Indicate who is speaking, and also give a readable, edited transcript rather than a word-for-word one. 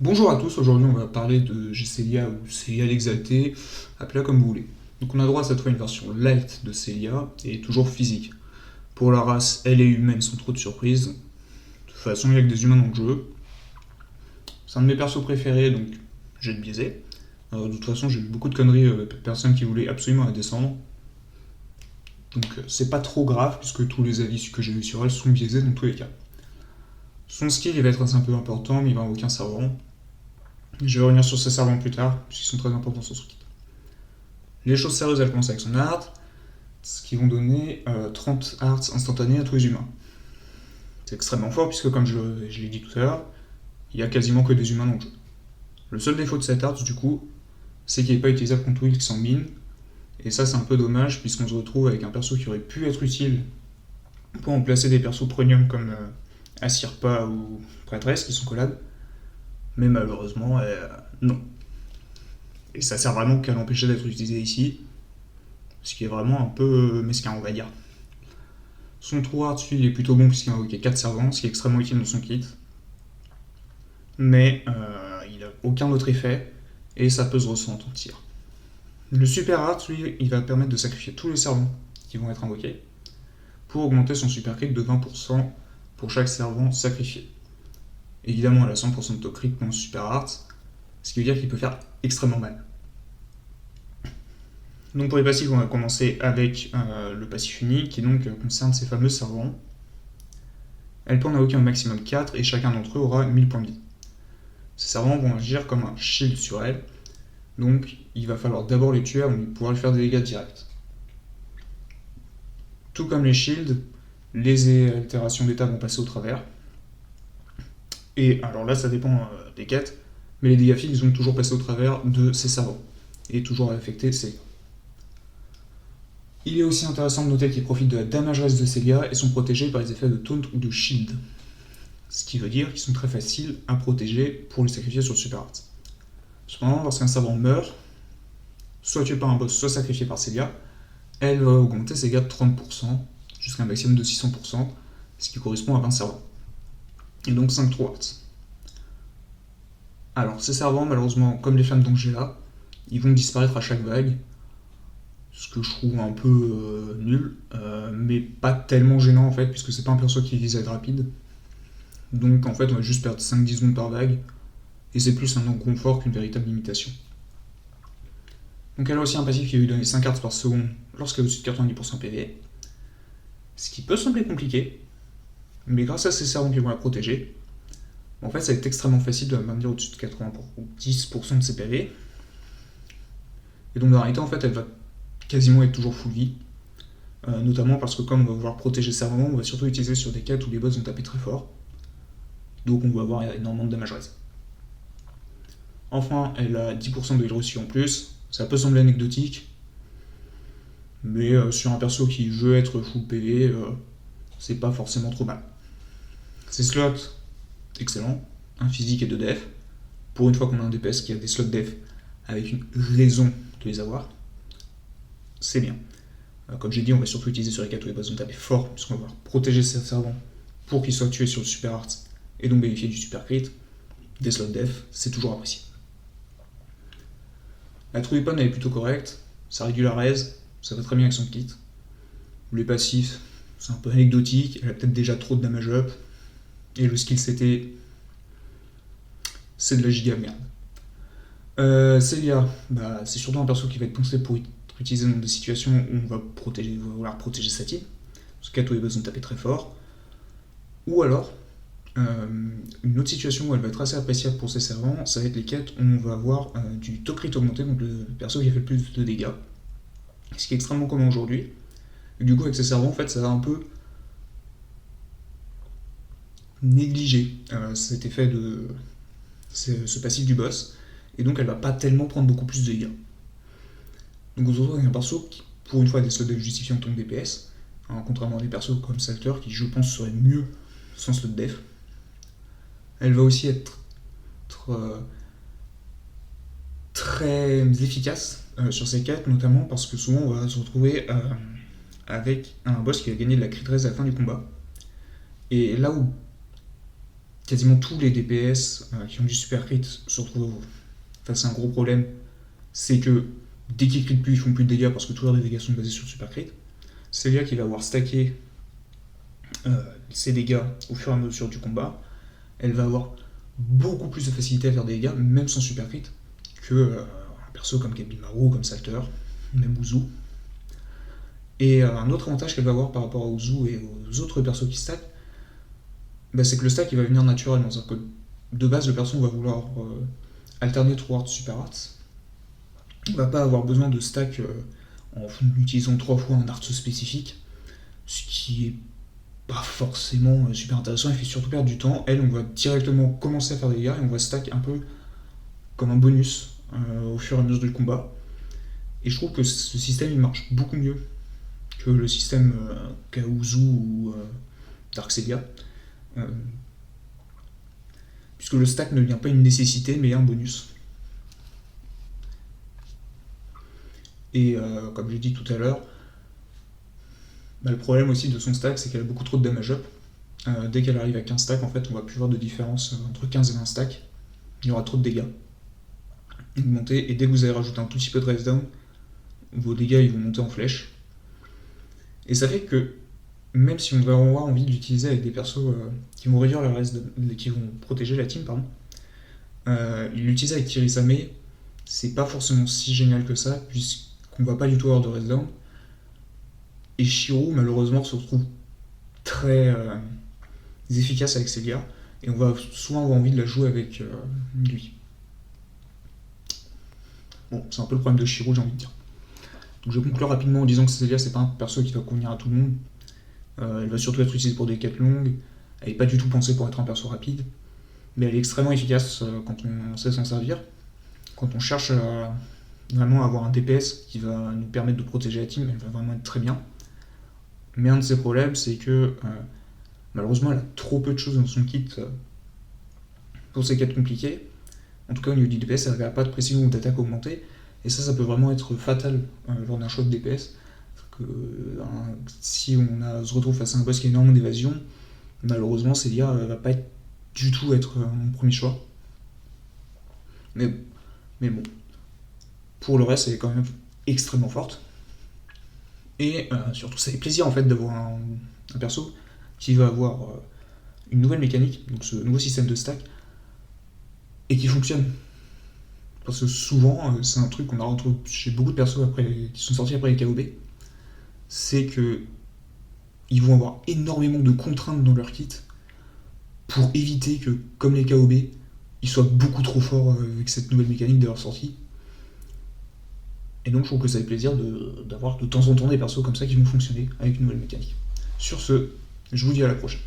Speaker 1: Bonjour à tous, aujourd'hui on va parler de Célia ou Célia l'Exalté, appelez-la comme vous voulez. Donc on a droit à cette fois à une version light de Célia et toujours physique. Pour la race, elle et humaine sans trop de surprises. De toute façon, il n'y a que des humains dans le jeu. C'est un de mes persos préférés, donc je vais le biaiser. De toute façon, j'ai eu beaucoup de conneries avec personnes qui voulaient absolument la descendre. Donc c'est pas trop grave puisque tous les avis que j'ai eu sur elle sont biaisés dans tous les cas. Son skill il va être un peu important, mais il va invoquer un servant. Je vais revenir sur ces servants plus tard, puisqu'ils sont très importants sur ce kit. Les choses sérieuses, elles commencent avec son art, ce qui vont donner 30 arts instantanés à tous les humains. C'est extrêmement fort, puisque comme je l'ai dit tout à l'heure, il y a quasiment que des humains dans le jeu. Le seul défaut de cette art, du coup, c'est qu'il n'est pas utilisable contre Will sans mine, et ça c'est un peu dommage, puisqu'on se retrouve avec un perso qui aurait pu être utile pour remplacer des persos premium comme Asirpa ou Prêtresse, qui sont collabs, mais malheureusement, non. Et ça sert vraiment qu'à l'empêcher d'être utilisé ici, ce qui est vraiment un peu mesquin, on va dire. Son trou art, il est plutôt bon puisqu'il a invoqué 4 servants, ce qui est extrêmement utile dans son kit. Mais il n'a aucun autre effet, et ça peut se ressentir en tir. Le super art, lui, il va permettre de sacrifier tous les servants qui vont être invoqués, pour augmenter son super crit de 20% pour chaque servant sacrifié. Évidemment, elle a 100% de taux crit pour le super art, ce qui veut dire qu'il peut faire extrêmement mal. Donc pour les passifs, on va commencer avec le passif unique, qui donc concerne ces fameux servants. Elle peut en invoquer un maximum 4, et chacun d'entre eux aura 1000 points de vie. Ces servants vont agir comme un shield sur elle, donc il va falloir d'abord les tuer avant de pouvoir lui faire des dégâts directs. Tout comme les shields, les altérations d'état vont passer au travers. Et alors là, ça dépend des quêtes, mais les dégâts fixes vont toujours passer au travers de ces servants, et toujours affecter ces. Il est aussi intéressant de noter qu'ils profitent de la damage race de Célia et sont protégés par les effets de taunt ou de shield. Ce qui veut dire qu'ils sont très faciles à protéger pour les sacrifier sur le super art. Cependant, lorsqu'un savant meurt, soit tué par un boss, soit sacrifié par Célia, elle va augmenter ses dégâts de 30% jusqu'à un maximum de 600%, ce qui correspond à 20 servants. Et donc 5 true arts. Alors, ces servants, malheureusement, comme les flammes d'Angela, ils vont disparaître à chaque vague, ce que je trouve un peu nul, mais pas tellement gênant en fait, puisque c'est pas un perso qui vise à être rapide. Donc en fait, on va juste perdre 5-10 secondes par vague, et c'est plus un inconfort qu'une véritable limitation. Donc elle a aussi un passif qui va lui donner 5 cartes par seconde lorsqu'elle est au-dessus de 90% PV, ce qui peut sembler compliqué, mais grâce à ces servants qui vont la protéger, en fait ça va être extrêmement facile de la maintenir au-dessus de 90% de ses PV, et donc dans la réalité en fait elle va quasiment être toujours full vie, notamment parce que comme on va vouloir protéger ses servants, on va surtout utiliser sur des quêtes où les boss vont taper très fort, donc on va avoir énormément de damage raise. Enfin, elle a 10% de heal en plus, ça peut sembler anecdotique, mais sur un perso qui veut être full PV, c'est pas forcément trop mal. Ses slots, excellent, un physique et 2 def. Pour une fois qu'on a un DPS qui a des slots def avec une raison de les avoir, c'est bien. Comme j'ai dit, on va surtout utiliser sur les quêtes où les boss vont taper fort, puisqu'on va protéger ses servants pour qu'ils soient tués sur le super art, et donc bénéficier du super crit. Des slots def, c'est toujours apprécié. La true weapon elle est plutôt correcte, ça réduit la raise, ça va très bien avec son kit. Les passifs, c'est un peu anecdotique, elle a peut-être déjà trop de damage up, et le skill CT, c'est de la giga merde. Célia, c'est surtout un perso qui va être pensé pour être utilisé dans des situations où on va vouloir protéger sa team, parce que les boss vont taper très fort, ou alors une autre situation où elle va être assez appréciable pour ses servants, ça va être les quêtes où on va avoir du taux crit augmenté, donc le perso qui a fait le plus de dégâts, ce qui est extrêmement commun aujourd'hui. Et du coup, avec ses servants, en fait, ça va un peu négliger cet effet de ce passif du boss, et donc elle va pas tellement prendre beaucoup plus de dégâts. Donc on se retrouve avec un perso qui, pour une fois, a des slots de justifiant en tant que DPS, hein, contrairement à des persos comme Salter qui, je pense, serait mieux sans slot def. Elle va aussi être très efficace sur ces quêtes, notamment parce que souvent on va se retrouver avec un boss qui va gagner de la crit raise à la fin du combat. Et là où quasiment tous les DPS qui ont du super crit se retrouvent face à un gros problème, c'est que dès qu'ils crit plus, ils font plus de dégâts parce que tous leurs dégâts sont basés sur le super crit. Célia qui va avoir stacké ses dégâts au fur et à mesure du combat, elle va avoir beaucoup plus de facilité à faire des dégâts, même sans super crit, que un perso comme Gabimaru, comme Salter, même Uzu. Et un autre avantage qu'elle va avoir par rapport à Uzu et aux autres persos qui stack, c'est que le stack il va venir naturellement. C'est-à-dire que de base, le perso va vouloir alterner True Arts, Super Arts. Il va pas avoir besoin de stack en utilisant 3 fois un art spécifique, ce qui est pas forcément super intéressant, il fait surtout perdre du temps. Elle, on va directement commencer à faire des dégâts et on va stack un peu comme un bonus au fur et à mesure du combat. Et je trouve que ce système il marche beaucoup mieux que le système qu'a Uzu ou Darkselia. Puisque le stack ne devient pas une nécessité mais un bonus. Et comme j'ai dit tout à l'heure, le problème aussi de son stack, c'est qu'elle a beaucoup trop de damage up. Dès qu'elle arrive à 15 stacks, en fait, on va plus voir de différence entre 15 et 20 stacks. Il y aura trop de dégâts augmentés, et dès que vous avez rajouté un tout petit peu de rise down, vos dégâts ils vont monter en flèche. Et ça fait que, même si on va avoir envie de l'utiliser avec des persos qui vont réduire la rise down, qui vont protéger la team, l'utiliser avec Kirisame, c'est pas forcément si génial que ça, puisqu'on va pas du tout avoir de rise down. Et Shiro, malheureusement, se retrouve très efficace avec Célia, et on va souvent avoir envie de la jouer avec lui. Bon, c'est un peu le problème de Shiro, j'ai envie de dire. Donc je vais conclure rapidement en disant que Célia, c'est pas un perso qui va convenir à tout le monde. Elle va surtout être utilisée pour des quêtes longues, elle n'est pas du tout pensée pour être un perso rapide, mais elle est extrêmement efficace quand on sait s'en servir. Quand on cherche vraiment à avoir un DPS qui va nous permettre de protéger la team, elle va vraiment être très bien. Mais un de ses problèmes, c'est que malheureusement, elle a trop peu de choses dans son kit pour ses quêtes compliquées. En tout cas, au niveau du DPS, elle n'a pas de précision ou d'attaque augmentée. Et ça peut vraiment être fatal lors d'un choix de DPS. Si on se retrouve face à un boss qui a énormément d'évasion, malheureusement, Célia va pas du tout être mon premier choix. Mais bon, pour le reste, elle est quand même extrêmement forte. Et surtout, ça fait plaisir en fait d'avoir un perso qui va avoir une nouvelle mécanique, donc ce nouveau système de stack, et qui fonctionne. Parce que souvent, c'est un truc qu'on a retrouvé chez beaucoup de persos qui sont sortis après les KOB, c'est que ils vont avoir énormément de contraintes dans leur kit pour éviter que, comme les KOB, ils soient beaucoup trop forts avec cette nouvelle mécanique de leur sortie. Et donc je trouve que ça fait plaisir d'avoir de temps en temps des persos comme ça qui vont fonctionner avec une nouvelle mécanique. Sur ce, je vous dis à la prochaine.